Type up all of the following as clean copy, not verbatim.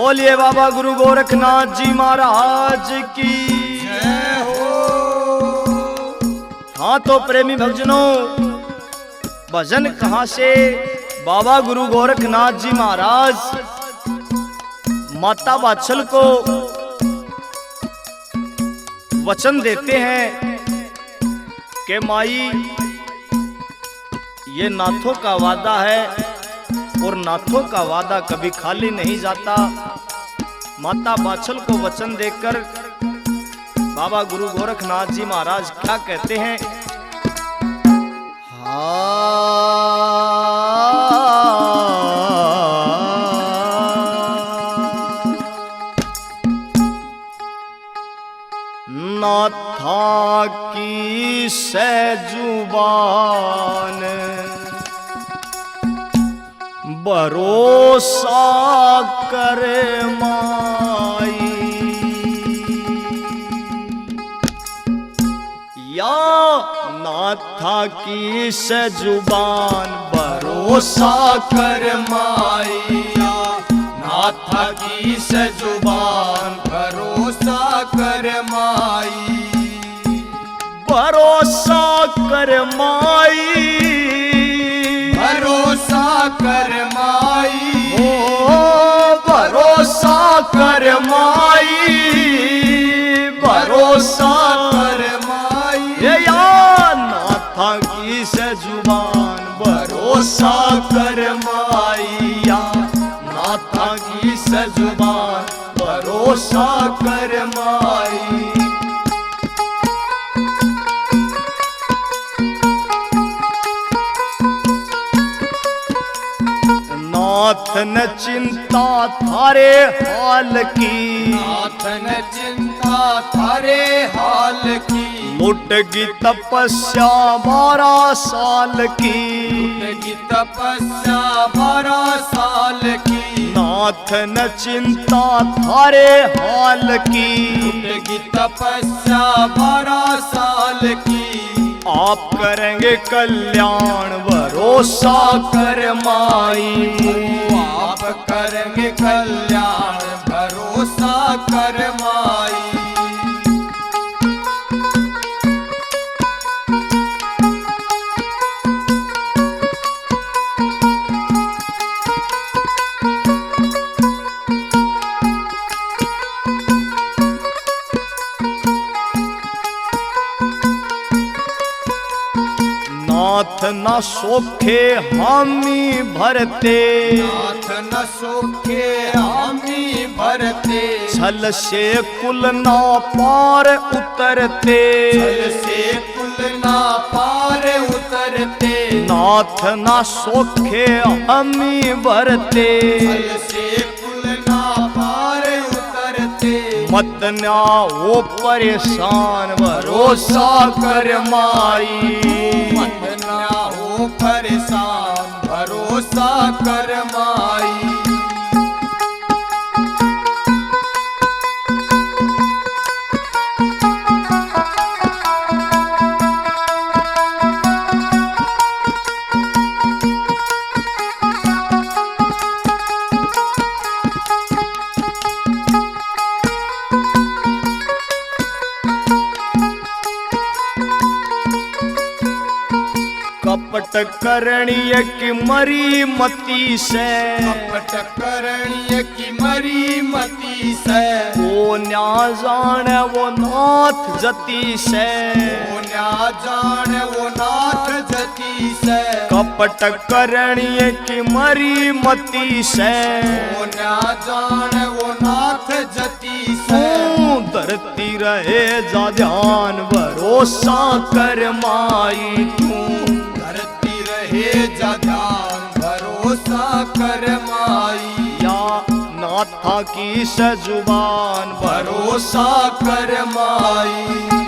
बोलिए बाबा गुरु गोरखनाथ जी महाराज की जय हो। हाँ तो प्रेमी भक्तजनों, भजन कहाँ से? बाबा गुरु गोरखनाथ जी महाराज माता वात्सल को वचन देते हैं कि माई, ये नाथों का वादा है और नाथों का वादा कभी खाली नहीं जाता। माता वात्सल को वचन देकर बाबा गुरु गोरखनाथ जी महाराज क्या कहते हैं? नाथा की सहजुबान भरोसा कर माई, या नाथा की सहजुबान भरोसा कर माइया, नाथा की सजुबान भरोसा कर माई, भरोसा कर माई, भरोसा कर माई, ओ भरोसा कर माई, भरोसा कर माई, या नाथा की सजुबान भरोसा कर माइया, नाथा की सजुबान भरोसा कर माई। नाथ न चिंता थारे हाल की, नाथ न चिंता थारे हाल की, लुटगी तपस्या 12 साल की, लुटगी तपस्या 12 साल की, नाथ न चिंता थारे हाल की, लुटगी तपस्या 12 साल की, आप करेंगे कल्याण भरोसा कर माई, आप करेंगे कल्याण भरोसा कर माई। नाथ न सोखे हामी भरते, नाथ न सोखे हामी भरते, छल से कुल ना पार उतरते, छल से कुल ना पार उतरते, नाथ न सोखे हामी भरते, छल से कुल ना पार उतरते, मत ना वो परेशान भरोसा कर माई, मत ना हो परेशान भरोसा कर माई। कपट करणीय की मरी मती से, कपट करणीय की मरी मती से, वो न्या जाने वो नाथ जती से, वो ना जान वो नाथ जती से, कपट करणीय की मरी मती से, वो ना जान वो नाथ जती से, धरती रहे जा ध्यान भरोसा कर माई, धरती रहे जा ध्यान भरोसा कर माई, या नाथा की सजुबान भरोसा कर माई।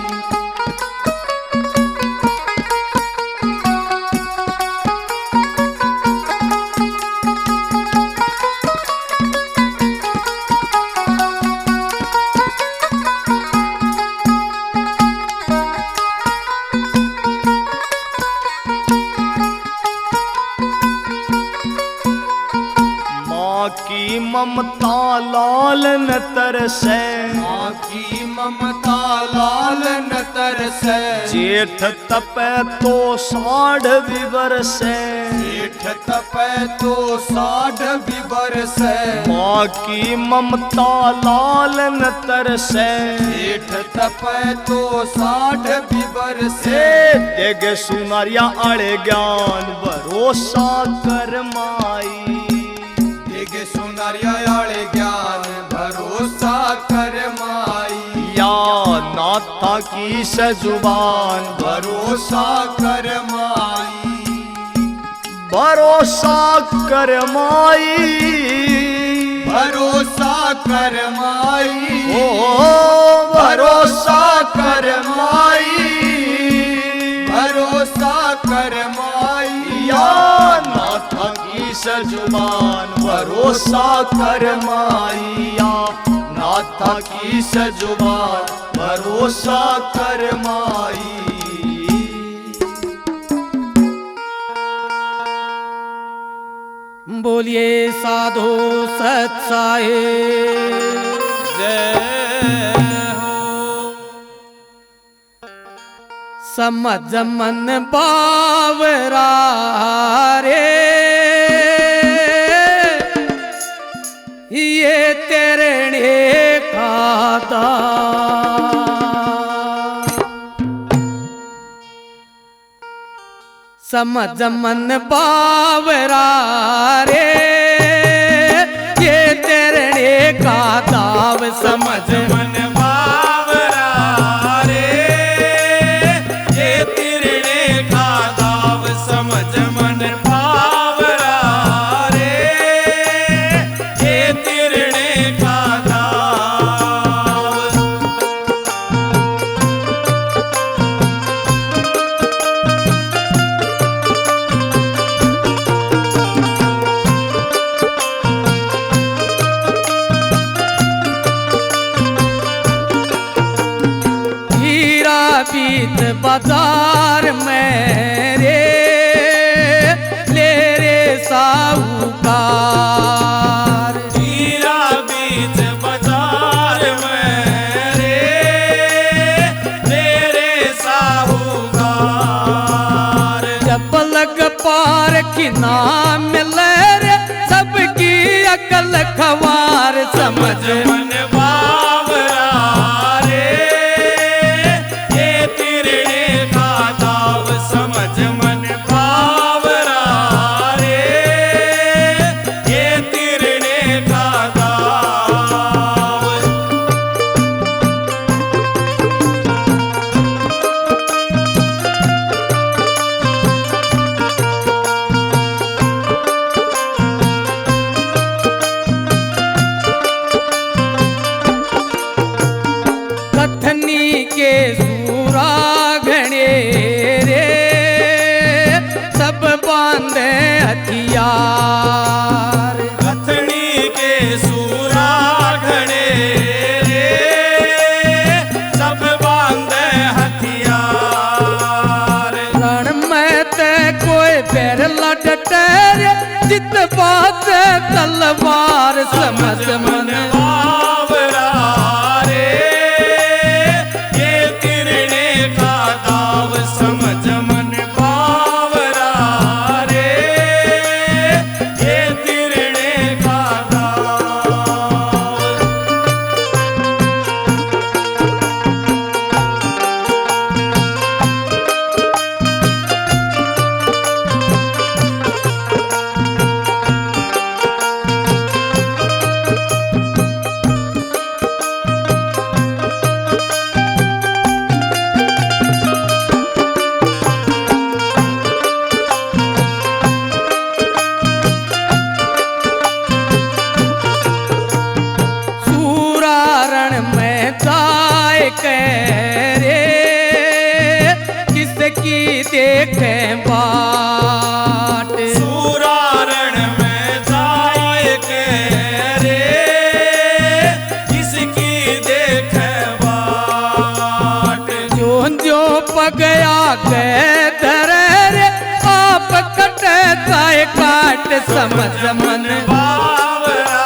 ममता लाल न तरसै, माँ की ममता लाल न तरसै। जेठ तपै तो साढ़ भी बरसै, जेठ तपै तो साढ़ भी बरसै। माँ की ममता लाल न तरसै, जेठ तपै तो साढ़ भी बरसै। देगे सुनारिया आड़े ज्ञान भरोसा कर माई, देगे सुनारिया आड़े ज्ञान भरोसा कर माई। या नाथा की सजुबान भरोसा कर माई। भरोसा कर माई, भरोसा कर माई। ओ भरोसा कर माई, भरोसा कर माई। या नाथा की सजुबान भरोसा कर माई, या नाथा की सजुबान भरोसा कर माई। बोलिए साधु सत्साए जय हो। समझ मन बावरा रे, ये तेरे खाता समझ मन बावरा रे, ये तेरे का दाव समझ मन बावरा रे, ये तेरे का दाव समझ मन बावरा रे, ये तेरे का दाव। बीत बाजार में रे, ले रे साहूकार। हीरा बीच बाजार में रे, ले रे साहूकार। जब लग पार की नाम मिले रे, सबकी अकल खवार समझ मन बावरा रे, समझ मन बावरा रे, ये तिरने का दाव। कथनी के सूरा घने रे, सब बांधे हथियार। कथनी के सूरा घने रे, सब बांधे हथियार। रण में ते कोई पैर लटटे रे, जित बात तलवार समझ मन बावरा रे, ये तिरने का दाव समझ मन बावरा रे, ये तिरने का दाव। रे, किसकी देखे बाट। सूरारण में जाए के रे, किसकी देखे बाट। जो जो पगया गए धरे रे, आप कटे जाए काट समझ मन बावरा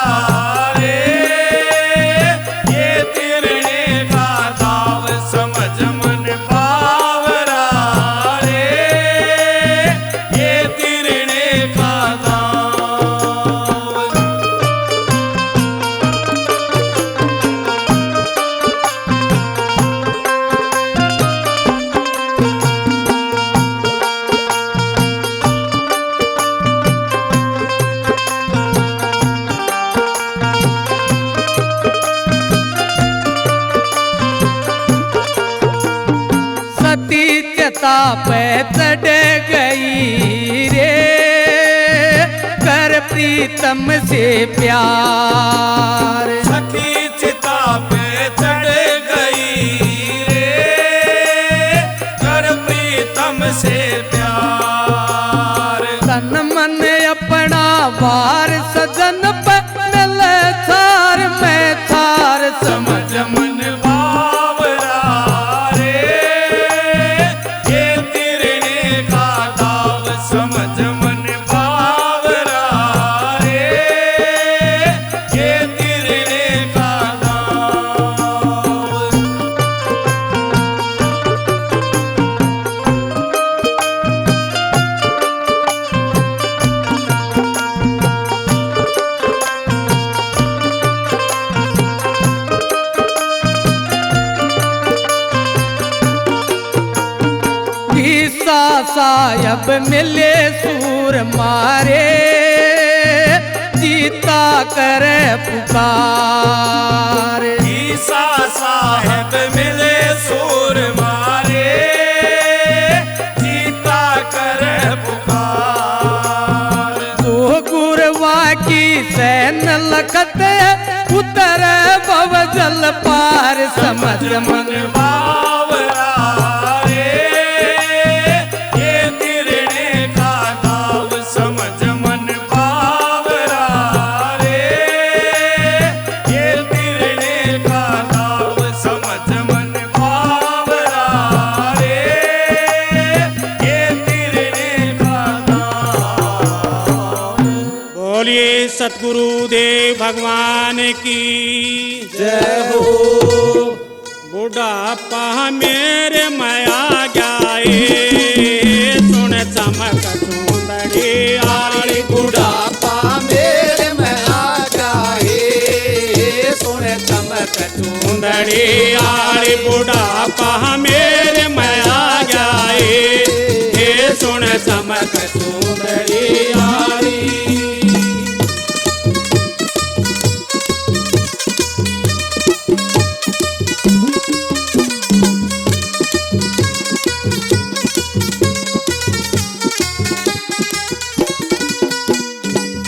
सती चिता पे चढ़ गई रे, कर प्रीतम से प्यार। सखी चिता पे चढ़ गई रे, कर प्रीतम से प्यार। तन मन अपना वार सजन पे मिले थार में थार, समझ मन बावरा रे, ये तिरने का दाव समझ मन बावरा रे, ये तिरने का दाव। ईसा साहब मिले सूर मारे, जीता करे पुकार। ईसा साहब मिले सूर मारे, जीता कर पुकार। दो गुरवा की सैन लखत उतर भव जल पार, समझ मन बावरा रे, ये तिरने का दाव समझ मन बावरा रे, ये तिरने का दाव समझ मन बावरा रे, ये तिरने का दाव। बोलिए सतगुरुदेव भगवान की जय हो। बुढ़ापा मेरे माया जाए, सुन चमक सुंदरी आली। बुढ़ापा मेरे में आ जाए, सुन चमक सुंदरी आली बुढ़ापा मेरे माया जाए, हे सुन चमक सुंदरी आली।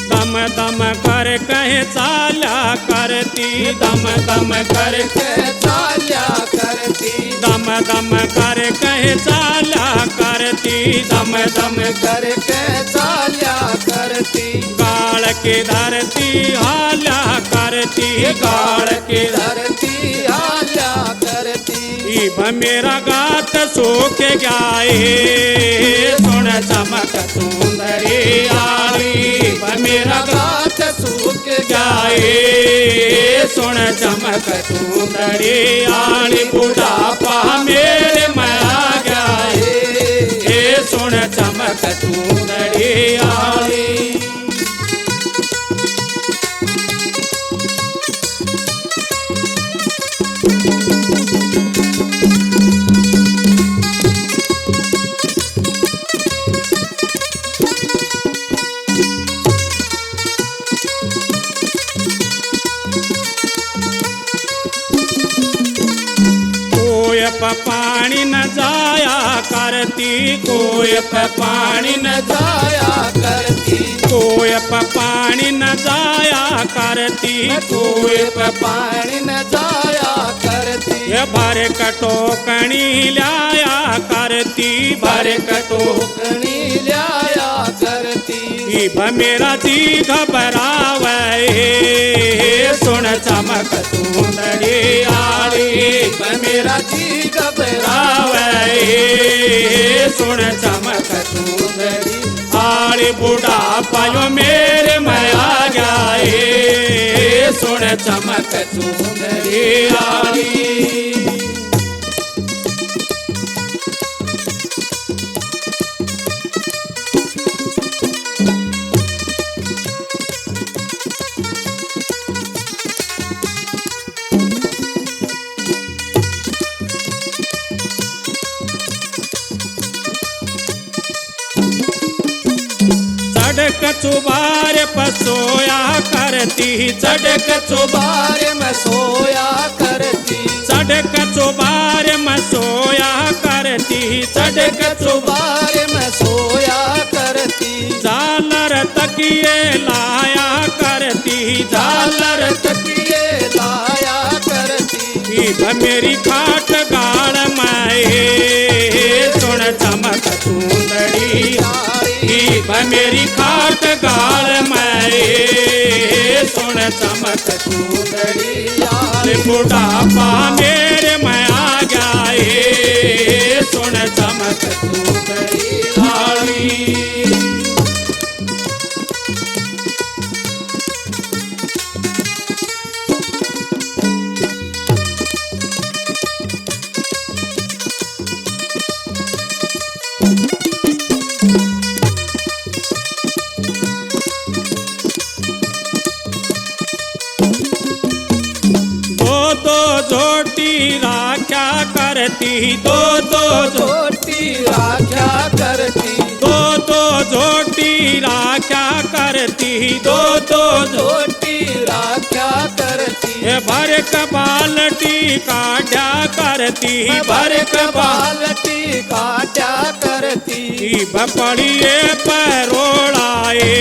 दम दम कर कहे चाला करती, दम दम कर के चाल्या करती, दम दम कर कहे चाला करती, दम दम करके चाल्या करती। गाड़ के धरती हाला करती, गाड़ के धरती हाल्या करती। इब मेरा गात सूख जाए, सुन चमक सुंदरी आली। इब मेरा गात सूख जाए, सुन चमक सुंदरी आली। बुढ़ापा मेरे में आ जाए, हे सुन चमक सुंदरी आली। पानी न जाया करती, कोय पे पानी न जाया करती, कोय पे पानी न जाया करती, कोय पे पानी न जाया करती। ये भर कटोकनी लाया करती, भर टोकनी लाया करती। इब मेरा जी घबरावे, सुन चमक सुंदरी आली। इब मेरा जी घबरावे, सुन चमक सुंदरी आली। बुढ़ापा यो मेरे में आ जाए, सुन चमक सुंदरी आली। चढ़क चुबार पसोया करती, चढ़क चुबार में सोया करती, चढ़क चुबार में सोया करती। करती सड़क चुबार में सोया करती झालर तकिए लाया करती झालर तकिए लाया करती मेरी खाट गाड़ माए सुन चमक सुंदरी मेरी खाट गाड़ माए सुन चमक सुंदरी बुढ़ापा मेरे में आ गया सुन चमक सुंदरी लाली राख्या करती दो झोटी राख्या करती दो झोटी राख्या करती दो झोटी राख्या करती भर बाल्टी काट्या करती भर बाल्टी काट्या करती बपड़िए परोड़ाए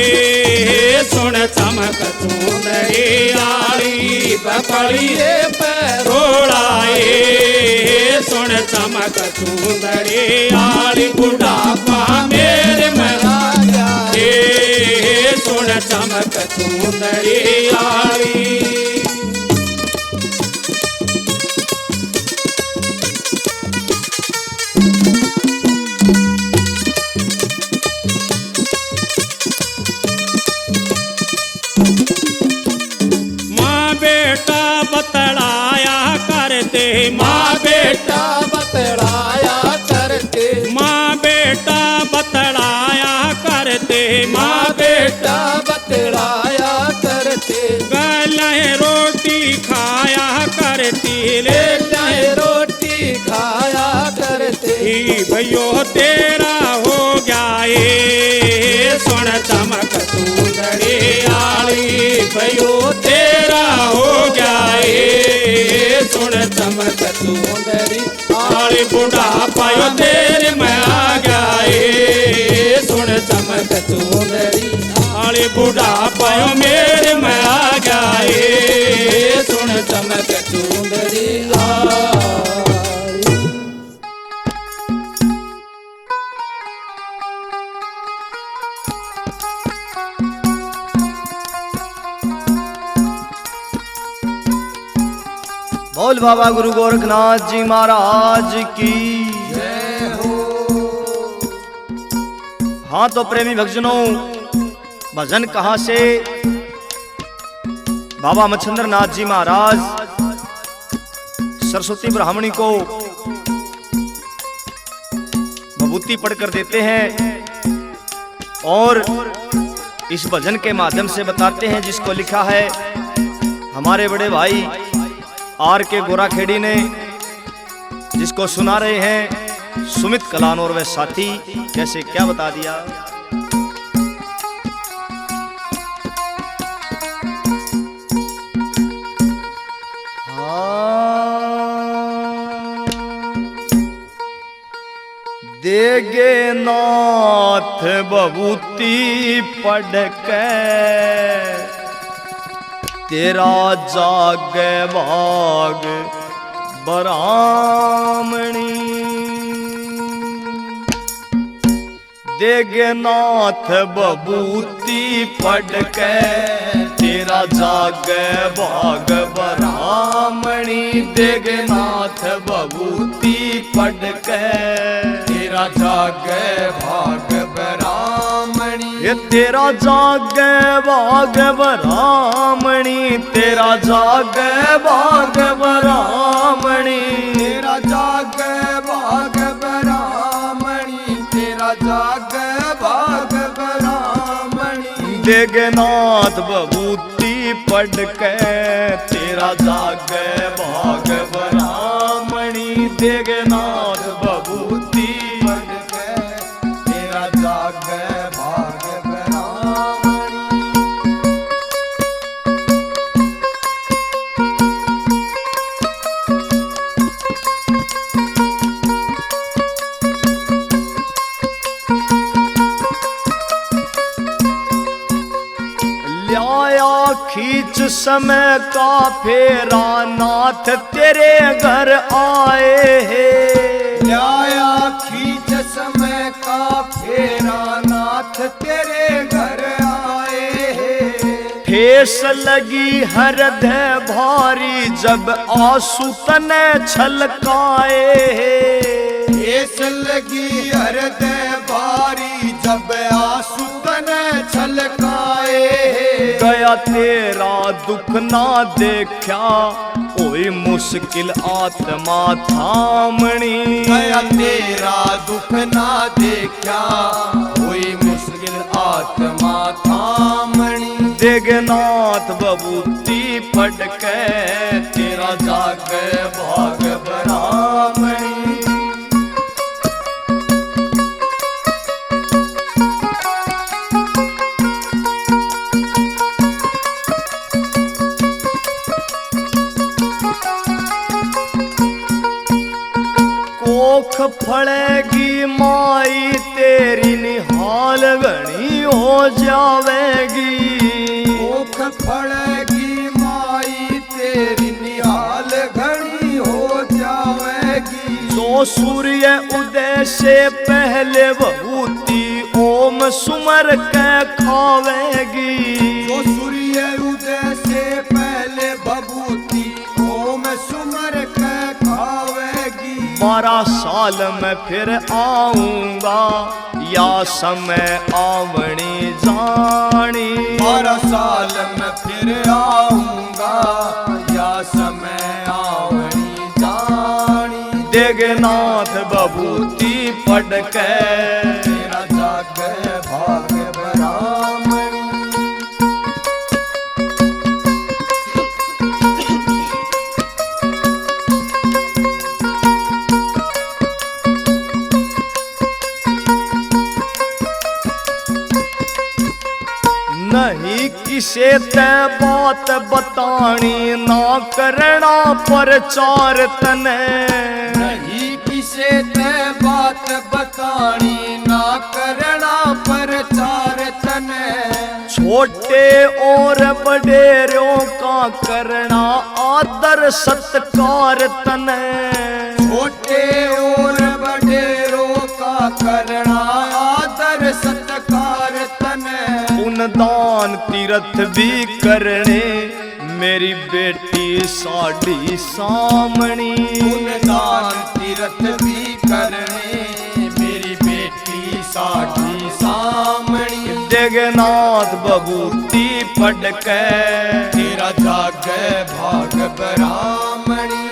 सुन चमक सुंदरी आली बपड़िए परोड़ाए सुन चमक सुंदरी आली बुढ़ापा मेरे में आ गया सुन चमक सुंदरी आली बतलाया करते माँ बेटा बतलाया करते माँ बेटा बतलाया करते माँ बेटा बतलाया करते गले रोटी खाया करती ले रोटी खाया करते भैयो तेरा हो गया सुन चमक सुंदरी आली भैयो तेरा हो गया सुन चमक सुंदरी आली बुढ़ापा तेरे में आ गया सुन चमक सुंदरी आली बुढ़ापा मेरे में आ गया सुन चमक सुंदरी बोल बाबा गुरु गोरखनाथ जी महाराज की जय हो। हाँ तो प्रेमी भक्तजनों, भजन कहाँ से? बाबा मच्छिंद्र नाथ जी महाराज सरस्वती ब्राह्मणी को विभूति पढ़कर देते हैं और इस भजन के माध्यम से बताते हैं, जिसको लिखा है हमारे बड़े भाई आर के गोराखेड़ी ने, जिसको सुना रहे हैं सुमित कलान और वे साथी। कैसे क्या बता दिया। देगे नाथ बबूती पढ़ के तेरा जागे भाग बरामणी। देगे नाथ बबूती पढ़ के तेरा जागे भाग बरामणी। देगे नाथ बबूती पढ़ के तेरा जागे भाग बरामणी। ये तेरा जागे भाग बरामणी। तेरा जागे भाग बरामणी। तेरा जागे भाग बरामणी। तेरा जागे भाग बरामणी। देगनाथ बबूती पढ़ के तेरा जागे भाग बरामणी। देगनाथ बबूती पढ़ के तेरा जागे भाग बरामणी। समय का फेरा नाथ तेरे घर आए हैं। आया खींच समय का फेरा नाथ तेरे घर आए हैं। ठेस लगी हृदय भारी जब आंसू तने छलकाए हैं। ठेस लगी हृदय भारी जब आंसू तने छलकाए हैं। गया तेरा दुख ना देखा कोई मुश्किल आत्मा थामणी। गया तेरा दुख ना देखा कोई मुश्किल आत्मा थामणी। देगनाथ बबूती पढ़ के तेरा जागे भाग बरामणी। कोख फड़ेगी माई तेरी निहाल घनी हो जावेगी। कोख फड़ेगी माई तेरी निहाल घनी हो जावेगी। जो सूर्य उदय से पहले बबूती ओम सुमर के खावेगी। जो सूर्य उदय से पहले बबूती ओम सुमर के खावेगी। 12 साल में फिर आऊंगा या समय आवणी जानी। 12 साल में फिर आऊंगा या समय आवणी जानी। देगनाथ बबूती पढ़ के तेरा जागे भाग बरामणी। नहीं किसे ते बात बतानी ना करना प्रचार तने। नहीं किसे ते बात बतानी ना करना प्रचार तने। छोटे और बड़ेरों का करना आदर सत्कार तने। छोटे और बड़ेरों का करना आदर सत्कार तने। पुण्यदान तीर्थ भी करने मेरी बेटी साड़ी सामणी। पुण्यदान तीर्थ भी करने मेरी बेटी साड़ी सामणी। देगनाथ बबूती पढ़ के तेरा जागे भाग बरामणी।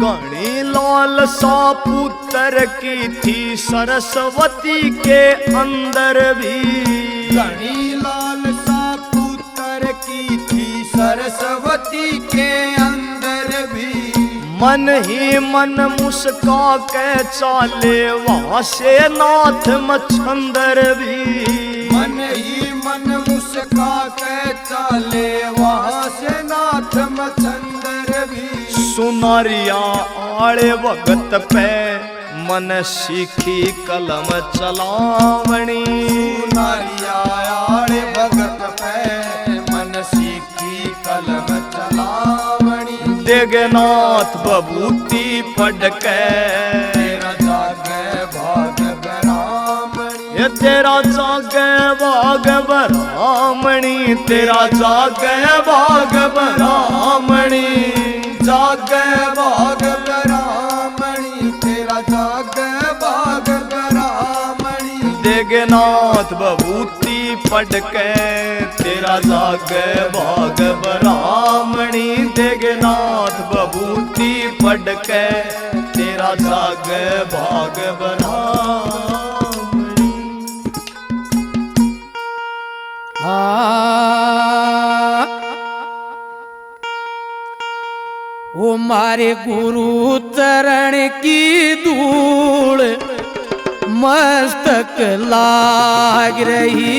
घनी लालसा पुत्र की थी सरस्वती के अंदर भी। घनी लालसा पुत्र की थी सरस्वती के अंदर भी। मन ही मन मुस्का के चाले वहां से नाथ मच्छंदर भी। मन ही मन मुस्का के चाले वहां से नाथ मच्छंदर भी। सुनारिया आड़े वक्त पे मन सीखी कलम चलावणी। सुनारिया आड़े भगत पे मन सीखी कलम चलावणी। देगनाथ बबूती पढ़ के तेरा जागे भाग बरामणी। ये तेरा जागे भाग बरामणी। तेरा जागे भाग बरामणी। जागे भाग बरामणी। तेरा जागे भाग बरामणी। देगनाथ बबूती पढ़ के तेरा जागे भाग बरामणी। देगनाथ बबूती पढ़ के तेरा जागे भाग बरामणी। वो मारे गुरु चरण की धूल मस्तक लाग रही।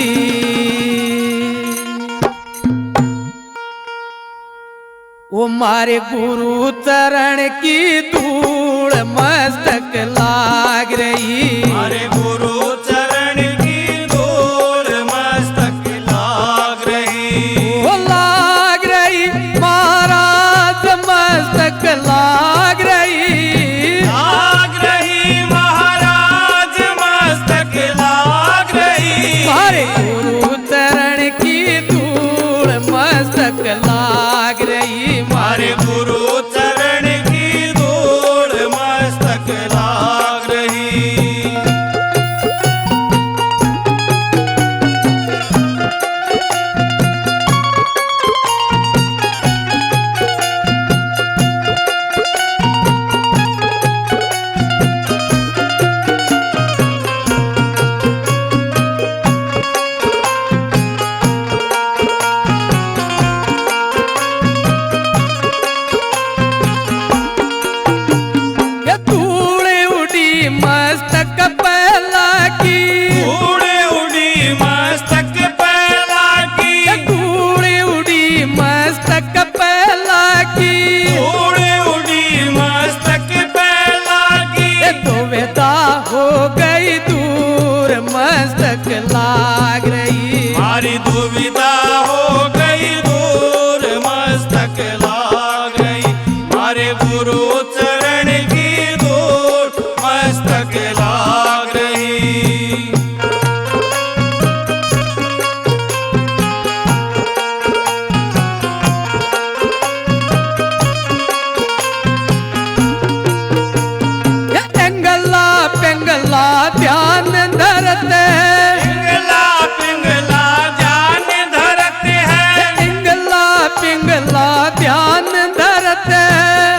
वो मारे गुरु चरण की धूल मस्तक लाग रही। हमारे गुरु चरण की धूल मस्तक लाग रही। वो लाग रही महाराज मस्तक लाग रही। लाग रही महाराज मस्तक लाग रही। मारे गुरु चरण की धूल मस्तक लाग रही। हमारे गुरु चरण की धूल मस्तक लाग रही। ये धूल उड़ी मस्तक पहला की। धूल उड़ी मस्तक पहला की। ये धूल उड़ी मस्तक पहला की। धूल उड़ी मस्तक पहला की। ये दुविधा हो गई दूर मस्तक लाग रही। हमारी दुविधा हो गई दूर मस्तक लाग गई। हमारे गुरु चरण की धूल मस्तक लाग रही। ये एंगला पेंगला ध्यान धरते। पिंगला पिंगला जान धरते हैं। पिंगला पिंगला ध्यान धरते।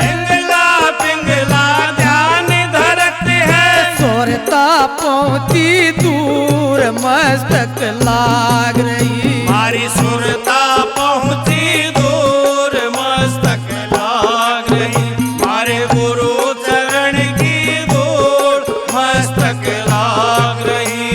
पिंगला पिंगला ध्यान धरते हैं। सोरता पहुंची दूर मस्तक लाग रही। हमारी सुरता पहुंची दूर मस्तक लाग रही। हमारे गुरु चरण की धूल मस्तक लाग रही।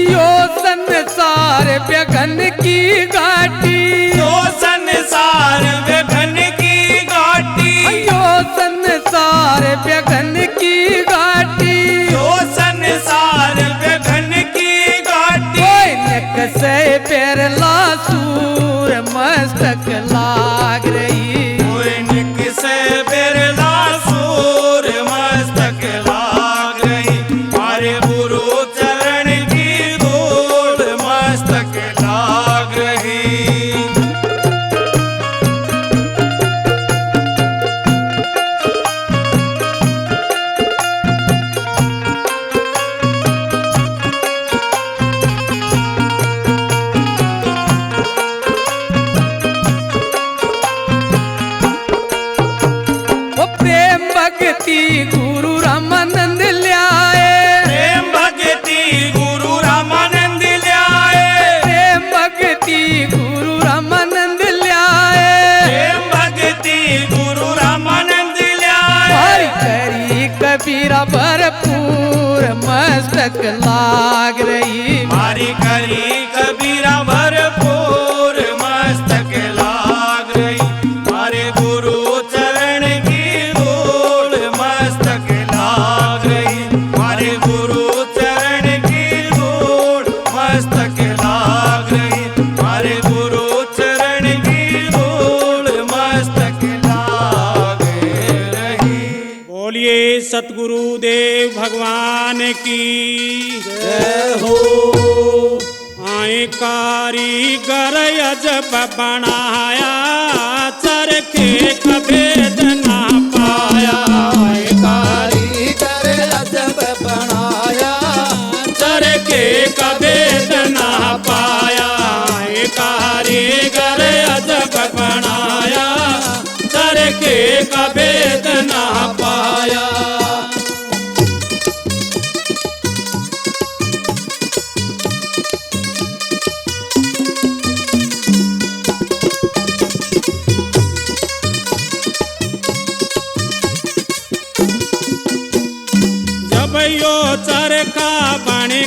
यो संसार व्यघन की घाटी। तो संसार व्यघन की घाटी। यो संसार व्यघन की घाटी। तो संसार व्यघन की घाटी। कोई नक से पेरला सूर मस्तक लाग रही। कोई निक से बिरला सूर मस्तक लाग रही। हमारे गुरु चरण की धूल मस्तक लाग रही। वो प्रेम भक्ति गुरु रामानंद ल्याए। प्रेम भक्ति गुरु रामानंद ल्याए। प्रेम भक्ति गुरु रामानंद ल्याए। प्रेम भक्ति गुरु रामानंद ल्याए। हरि करी कबीरा भरपूर मस्तक लाग रही। हमारी करी कबीरा भरपूर मस्तक लाग रही। हमारे गुरु चरण की धूल मस्तक लाग रही। हमारे गुरु चरण की धूल मस्तक लाग रही। हमारे गुरु चरण की धूल मस्तक लाग रही। बोलिए सतगुरुदेव भगवान की जय हो। आए कारीगर अजब बनाया चरखे कभेद ना पाया। कारीगर अजब बनाया चरखे कभेद ना पाया। कारीगर अजब बनाया चरखे कभेद ना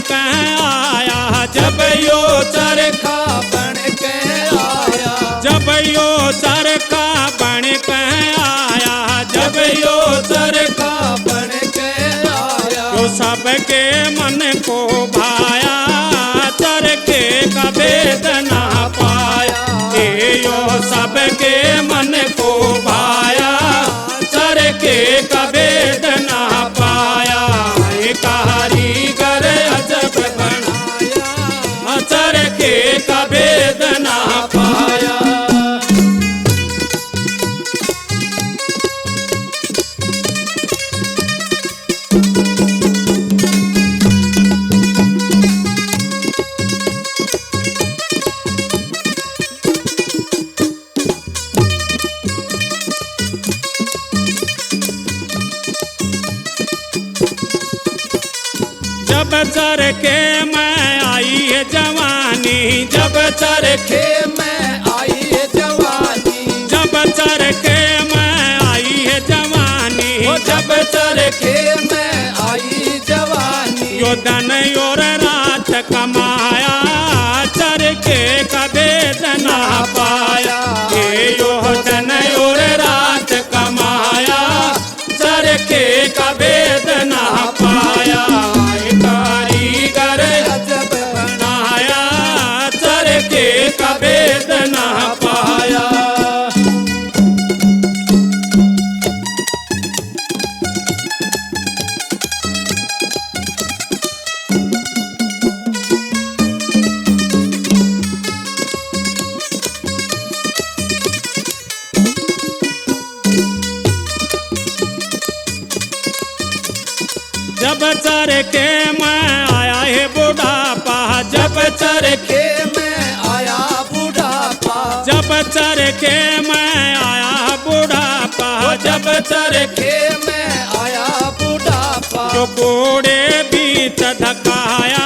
के आया, जब यो चरखा बन के आया, जब यो चरखा बन के आया, जब यो चरखा बन के आया, जो सबके मन को भाया, चरखे का भेद ना पाया। ये यो सबके मन को भाया, चरखे का भेद ना पाया। ये कारीगर अजब बनाया, चरखे का भेद ना पाया। जब चरखे में आई है जवानी, जब चरखे में आई है जवानी, जब चरखे में आई है जवानी, जब चरखे में आई जवानी, यो दिन और रात कमाया, चरखे का भेद ना पाया। ये यो दिन और रात कमाया, चरखे का भेद ना पाया। ये कारीगर अजब बनाया, चरखे का भेद ना पाया। जब चरखे में आया है बुढ़ापा, जब चरखे में आया बुढ़ापा, जब चरखे में आया बुढ़ापा, जब चरखे में आया बुढ़ापा, जो कोड़े बीच धकाया,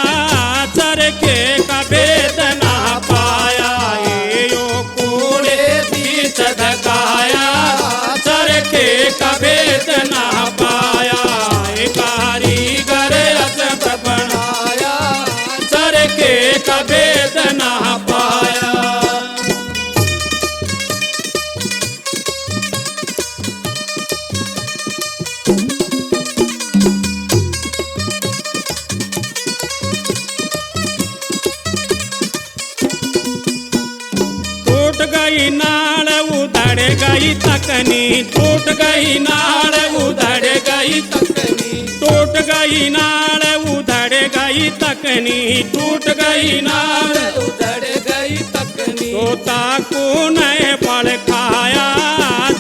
चरखे का भेद ना पाया। ये यो कोड़े बीच धकाया, चरखे का भेद ना पाया। ये कारीगर अजब बनाया, चरखे का भेद ना पाया। टूट गई नाल उधड़ गई तकनी, टूट गई नाल उधड़ गई तकनी, टूट गई नाल उधड़ गई तकनी, टूट गई नाल उधड़ गई तकनी, तोता को नए पल खाया,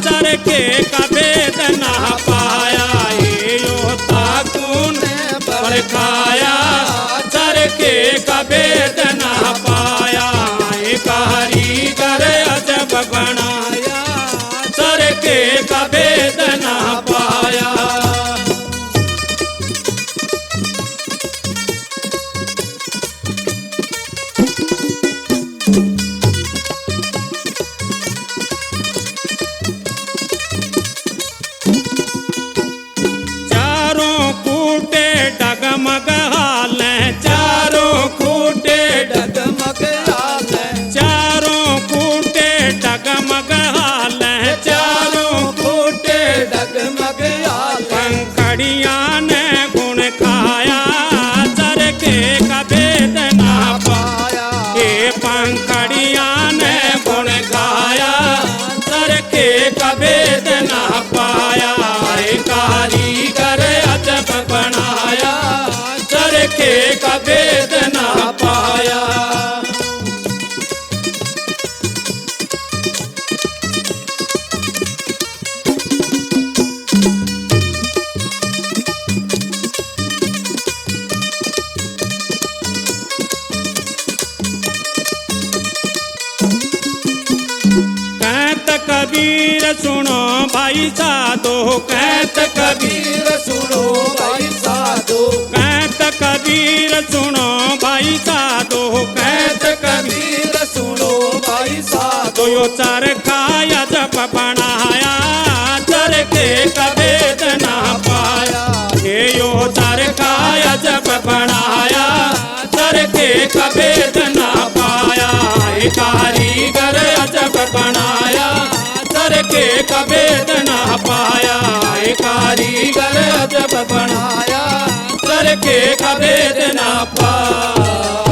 चरखे का भेद ना पाया। ये योता को नए पल खाया, चरखे का भेद ना पाया। ये कारीगर अजब बनाया, चरखे का भेद ना पाया। चारों कूटे डगमग हाले, चारों कूटे डगमग आले, चारों कूटे डगमग हाले, चारों फूटे डगमग आले, पंखड़ियां ने गुण खाया, चरखे का भेद ना पाया। ये पंखड़ियां ने गुण खाया, चरखे का भेद ना पाया। ये कारीगर अजब बनाया, चरखे का भेद ना पाया। कहत कबीर सुनो भाई साधो, कहत कबीर सुनो भाई साधो, कहत कबीर सुनो भाई साधो, कहत कबीर सुनो भाई साधो, तो यो चरखा अजब बनाया, चरखे का भेद ना पाया। ये यो चरखा अजब बनाया, कभेद ना पाया, हे कारीगर अजब बनाया। सर के कभेद ना पाया, हे कारीगर अजब बनाया। सर के कभेद ना पाया।